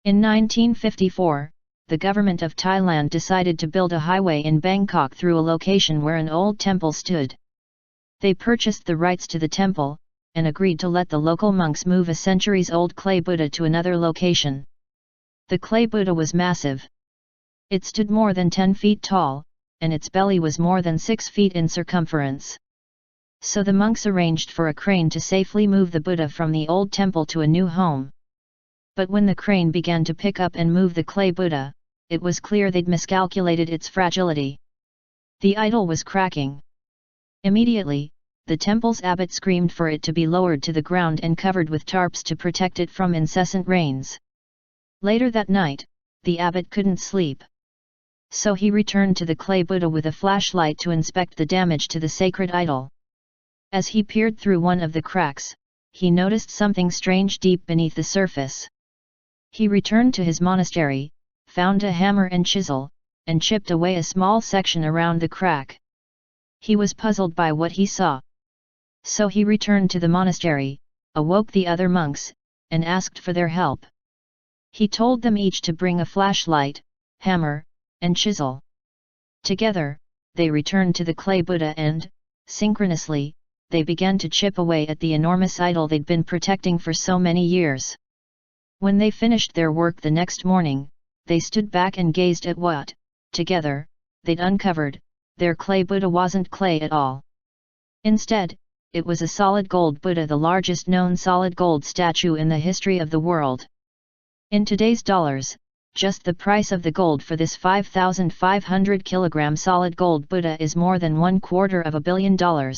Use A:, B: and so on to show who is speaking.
A: In 1954, the government of Thailand decided to build a highway in Bangkok through a location where an old temple stood. They purchased the rights to the temple, and agreed to let the local monks move a centuries-old clay Buddha to another location. The clay Buddha was massive. It stood more than 10 feet tall, and its belly was more than 6 feet in circumference. So the monks arranged for a crane to safely move the Buddha from the old temple to a new home. But when the crane began to pick up and move the clay Buddha, it was clear they'd miscalculated its fragility. The idol was cracking. Immediately, the temple's abbot screamed for it to be lowered to the ground and covered with tarps to protect it from incessant rains. Later that night, the abbot couldn't sleep. So he returned to the clay Buddha with a flashlight to inspect the damage to the sacred idol. As he peered through one of the cracks, he noticed something strange deep beneath the surface. He returned to his monastery, found a hammer and chisel, and chipped away a small section around the crack. He was puzzled by what he saw. So he returned to the monastery, awoke the other monks, and asked for their help. He told them each to bring a flashlight, hammer, and chisel. Together, they returned to the clay Buddha and, synchronously, they began to chip away at the enormous idol they'd been protecting for so many years. When they finished their work the next morning, they stood back and gazed at what, together, they'd uncovered. Their clay Buddha wasn't clay at all. Instead, it was a solid gold Buddha, the largest known solid gold statue in the history of the world. In today's dollars, just the price of the gold for this 5,500 kilogram solid gold Buddha is more than $250 million.